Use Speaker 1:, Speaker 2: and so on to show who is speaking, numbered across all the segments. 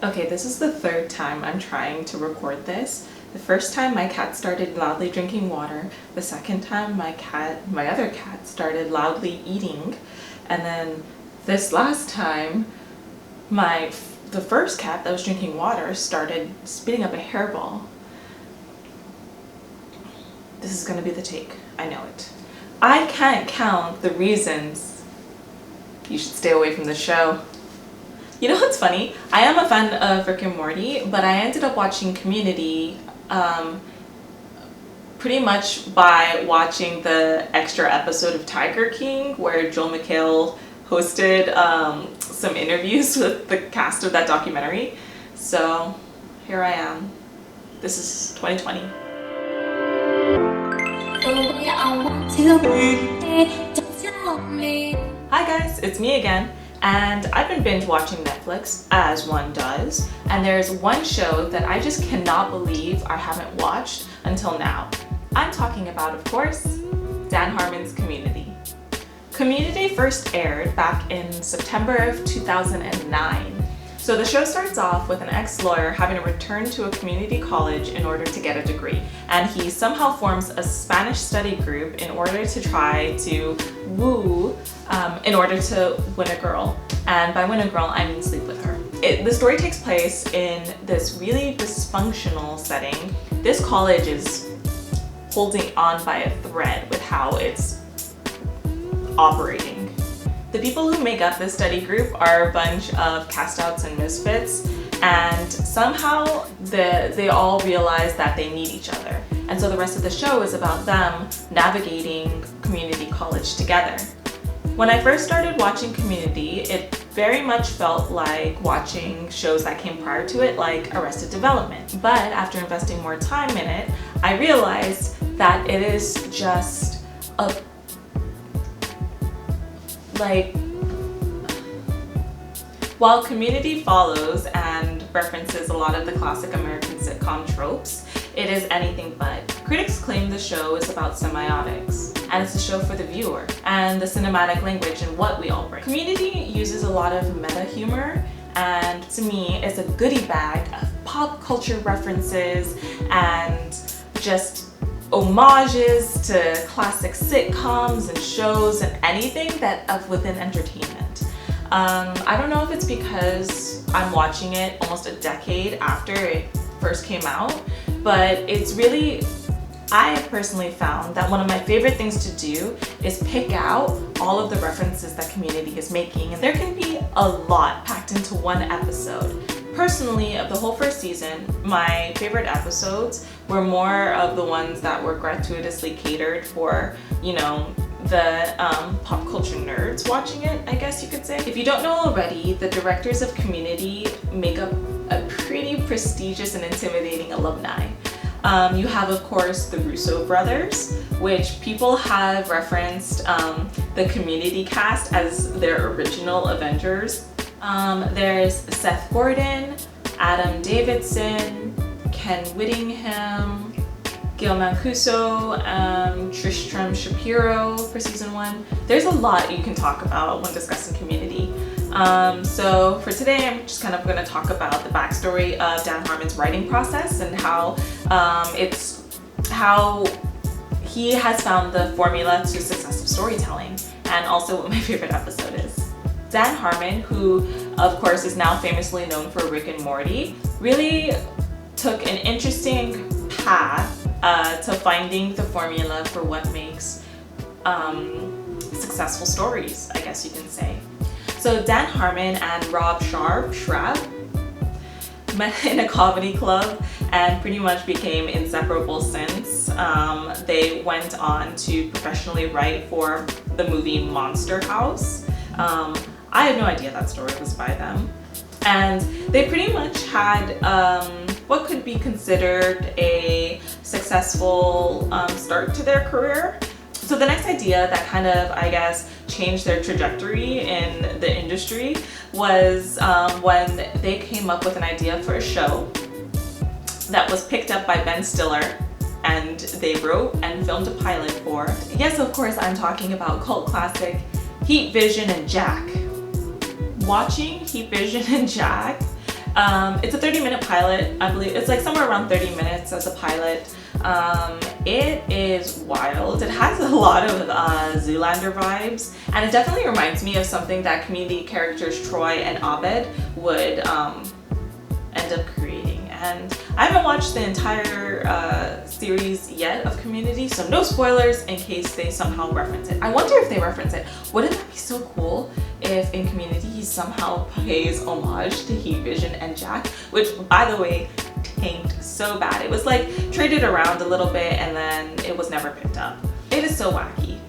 Speaker 1: Okay, this is the third time I'm trying to record this. The first time my cat started loudly drinking water. The second time my other cat started loudly eating. And then this last time the first cat that was drinking water started spitting up a hairball. This is gonna be the take, I know it. I can't count the reasons you should stay away from the show. You know what's funny? I am a fan of Rick and Morty, but I ended up watching Community pretty much by watching the extra episode of Tiger King where Joel McHale hosted some interviews with the cast of that documentary. So here I am. This is 2020. Hi guys, it's me again. And I've been binge watching Netflix, as one does, and there's one show that I just cannot believe I haven't watched until now. I'm talking about, of course, Dan Harmon's Community. Community first aired back in September of 2009. So the show starts off with an ex-lawyer having to return to a community college in order to get a degree. And he somehow forms a Spanish study group in order to try to woo, in order to win a girl. And by win a girl, I mean sleep with her. The story takes place in this really dysfunctional setting. This college is holding on by a thread with how it's operating. The people who make up this study group are a bunch of cast-outs and misfits, and somehow they all realize that they need each other. And so the rest of the show is about them navigating community college together. When I first started watching Community, it very much felt like watching shows that came prior to it, like Arrested Development. But after investing more time in it, I realized that it is just while Community follows and references a lot of the classic American sitcom tropes, it is anything but. Critics claim the show is about semiotics, and it's a show for the viewer, and the cinematic language and what we all bring. Community uses a lot of meta humor, and to me, it's a goodie bag of pop culture references and just homages to classic sitcoms and shows and anything that within entertainment. I don't know if it's because I'm watching it almost a decade after it first came out, but it's really, I have personally found that one of my favorite things to do is pick out all of the references that Community is making, and there can be a lot packed into one episode. Personally, of the whole first season, my favorite episodes were more of the ones that were gratuitously catered for, you know, the pop culture nerds watching it, I guess you could say. If you don't know already, the directors of Community make up a pretty prestigious and intimidating alumni. You have, of course, the Russo brothers, which people have referenced the Community cast as their original Avengers. There's Seth Gordon, Adam Davidson, Ken Whittingham, Gil Mancuso, Tristram Shapiro for season 1. There's a lot you can talk about when discussing Community. So for today, I'm just kind of going to talk about the backstory of Dan Harmon's writing process and how he has found the formula to successful storytelling, and also what my favorite episode is. Dan Harmon, who of course is now famously known for Rick and Morty, really took an interesting path to finding the formula for what makes successful stories, I guess you can say. So Dan Harmon and Rob Schrab met in a comedy club and pretty much became inseparable since. They went on to professionally write for the movie Monster House. I had no idea that story was by them. And they pretty much had what could be considered a successful start to their career. So the next idea that kind of, I guess, changed their trajectory in the industry was when they came up with an idea for a show that was picked up by Ben Stiller, and they wrote and filmed a pilot for. Yes, of course, I'm talking about cult classic Heat, Vision, and Jack. Watching Heat, Vision, and Jack It's a 30-minute pilot. I believe it's like somewhere around 30 minutes as a pilot. It is wild. It has a lot of Zoolander vibes, and it definitely reminds me of something that Community characters Troy and Abed would end up creating. And I haven't watched the entire series yet of Community, so no spoilers in case they somehow reference it. I wonder if they reference it. Wouldn't that be so cool if in Community he somehow pays homage to Heat Vision and Jack, which, by the way, tanked so bad. It was like traded around a little bit and then it was never picked up. It is so wacky.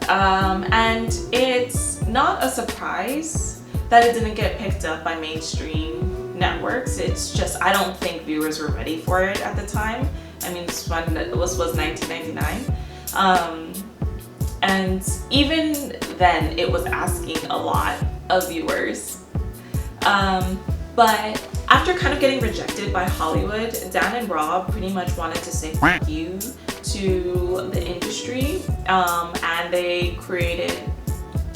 Speaker 1: And it's not a surprise that it didn't get picked up by mainstream networks. It's just, I don't think viewers were ready for it at the time. I mean, this was 1999. And even then it was asking a lot of viewers. But after kind of getting rejected by Hollywood, Dan and Rob pretty much wanted to say thank you to the industry, and they created,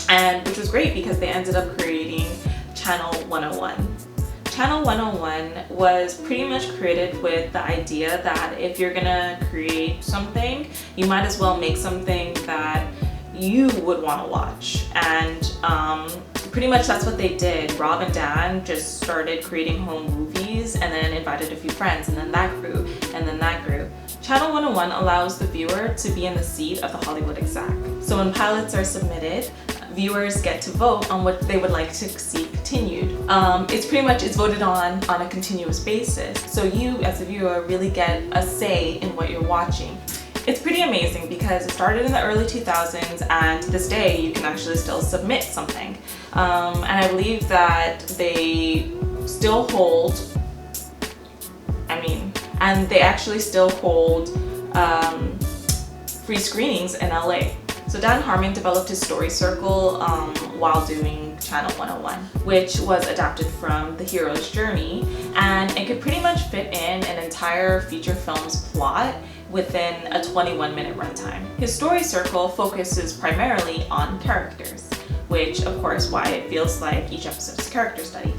Speaker 1: and which was great because they ended up creating Channel 101. Channel 101 was pretty much created with the idea that if you're gonna create something, you might as well make something that you would want to watch. And pretty much that's what they did. Rob and Dan just started creating home movies and then invited a few friends, and then that grew, and then that grew. Channel 101 allows the viewer to be in the seat of the Hollywood exec. So when pilots are submitted, viewers get to vote on what they would like to see continued. It's voted on a continuous basis. So you as a viewer really get a say in what you're watching. It's pretty amazing because it started in the early 2000s, and to this day you can actually still submit something. And I believe that they still hold, and they actually still hold free screenings in LA. So Dan Harmon developed his story circle while doing Channel 101, which was adapted from The Hero's Journey, and it could pretty much fit in an entire feature film's plot within a 21-minute runtime. His story circle focuses primarily on characters, which of course why it feels like each episode is a character study.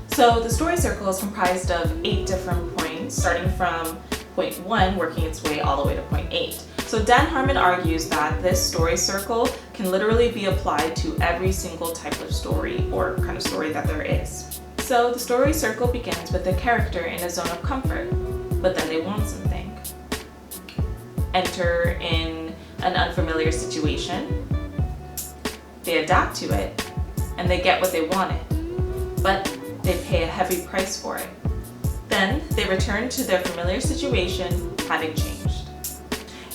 Speaker 1: So the story circle is comprised of 8 different points, starting from point 1, working its way all the way to point 8. So Dan Harmon argues that this story circle can literally be applied to every single type of story or kind of story that there is. So the story circle begins with the character in a zone of comfort, but then they want something. Enter in an unfamiliar situation, they adapt to it, and they get what they wanted, but they pay a heavy price for it. Then they return to their familiar situation, having changed.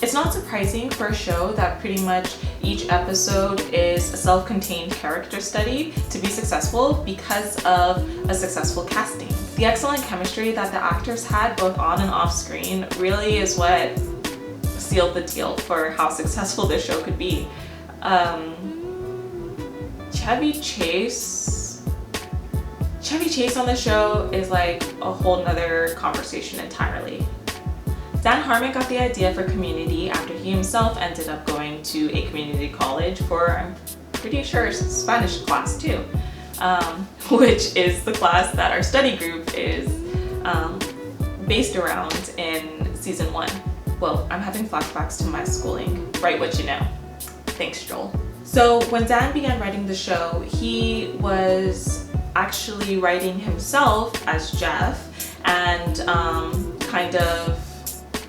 Speaker 1: It's not surprising for a show that pretty much each episode is a self-contained character study to be successful because of a successful casting. The excellent chemistry that the actors had both on and off screen really is what sealed the deal for how successful this show could be. Chevy Chase on the show is like a whole nother conversation entirely. Dan Harmon got the idea for Community after he himself ended up going to a community college for, I'm pretty sure, Spanish class too, which is the class that our study group is based around in season 1. Well, I'm having flashbacks to my schooling. Write what you know. Thanks, Joel. So when Dan began writing the show, he was actually writing himself as Jeff and kind of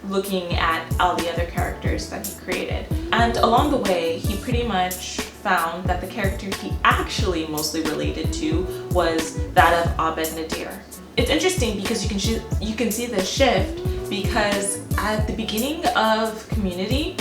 Speaker 1: looking at all the other characters that he created. And along the way, he pretty much found that the character he actually mostly related to was that of Abed Nadir. It's interesting because you can see the shift, because at the beginning of Community,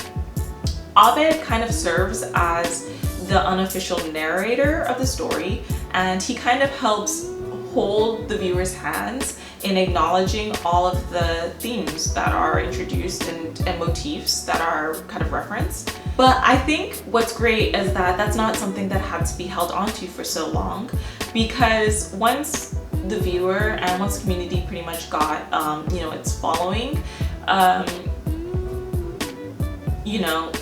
Speaker 1: Abed kind of serves as the unofficial narrator of the story, and he kind of helps hold the viewer's hands in acknowledging all of the themes that are introduced and motifs that are kind of referenced. But I think what's great is that that's not something that had to be held onto for so long, because once the viewer and once Community pretty much got its following,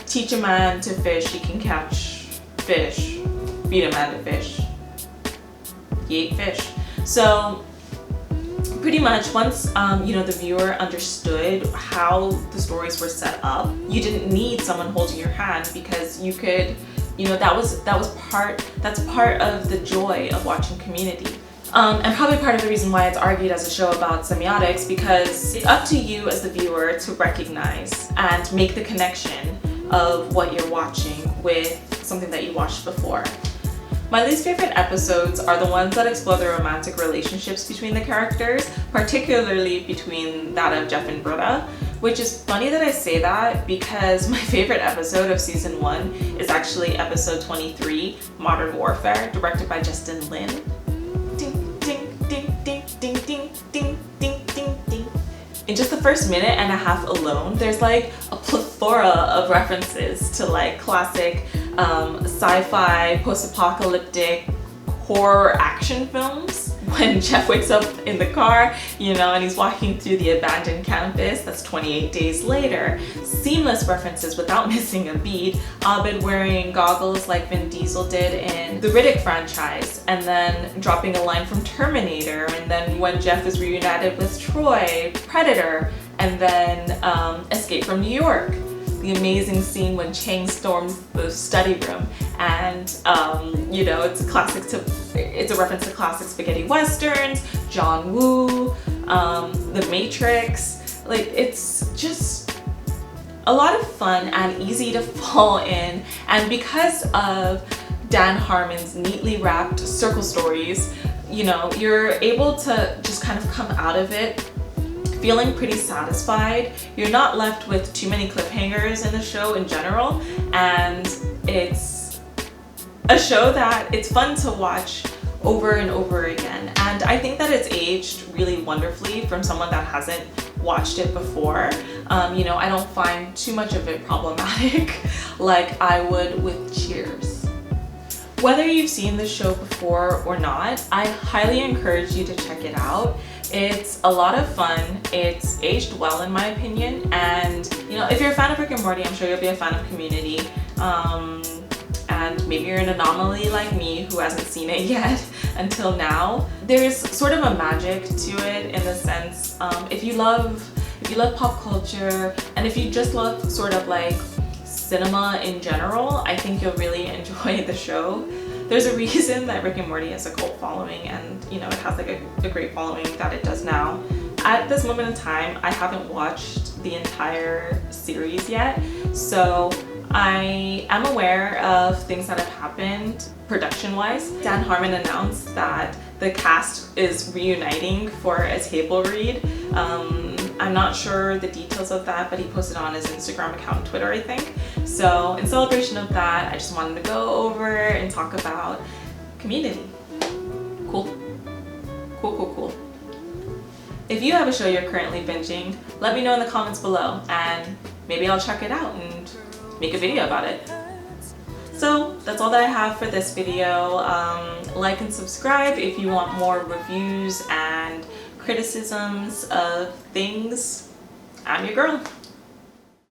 Speaker 1: teach a man to fish, he can catch fish. Feed a man to fish, he ate fish. So Pretty much once you know, the viewer understood how the stories were set up, you didn't need someone holding your hand, because you could, you know, that's part of the joy of watching Community. And probably part of the reason why it's argued as a show about semiotics, because it's up to you as the viewer to recognize and make the connection of what you're watching with something that you watched before. My least favorite episodes are the ones that explore the romantic relationships between the characters, particularly between that of Jeff and Britta, which is funny that I say that because my favorite episode of season 1 is actually episode 23, Modern Warfare, directed by Justin Lin. Ding, ding, ding, ding, ding, ding, ding, ding, ding, ding. In just the first minute and a half alone, there's like a plethora of references to like classic sci-fi, post-apocalyptic horror action films. When Jeff wakes up in the car, you know, and he's walking through the abandoned campus, that's 28 days later. Seamless references without missing a beat. Abed wearing goggles like Vin Diesel did in the Riddick franchise, and then dropping a line from Terminator, and then when Jeff is reunited with Troy, Predator, and then Escape from New York. The amazing scene when Chang storms the study room, and you know, it's a reference to classic spaghetti westerns, John Woo, The Matrix. Like, it's just a lot of fun and easy to fall in, and because of Dan Harmon's neatly wrapped circle stories, you know, you're able to just kind of come out of it feeling pretty satisfied. You're not left with too many cliffhangers in the show in general, and it's a show that it's fun to watch over and over again. And I think that it's aged really wonderfully from someone that hasn't watched it before. You know, I don't find too much of it problematic like I would with Cheers. Whether you've seen this show before or not, I highly encourage you to check it out. It's a lot of fun. It's aged well in my opinion, and you know, if you're a fan of Rick and Morty, I'm sure you'll be a fan of Community. And maybe you're an anomaly like me who hasn't seen it yet until now. There's sort of a magic to it in the sense, if you love pop culture, and if you just love sort of like cinema in general, I think you'll really enjoy the show. There's a reason that Rick and Morty has a cult following, and you know, it has like a great following that it does now. At this moment in time, I haven't watched the entire series yet, so I am aware of things that have happened production-wise. Dan Harmon announced that the cast is reuniting for a table read. I'm not sure the details of that, but he posted on his Instagram account and Twitter, I think. So in celebration of that, I just wanted to go over and talk about Community. Cool. Cool, cool, cool. If you have a show you're currently binging, let me know in the comments below, and maybe I'll check it out and make a video about it. So that's all that I have for this video. Like and subscribe if you want more reviews and criticisms of things. I'm your girl.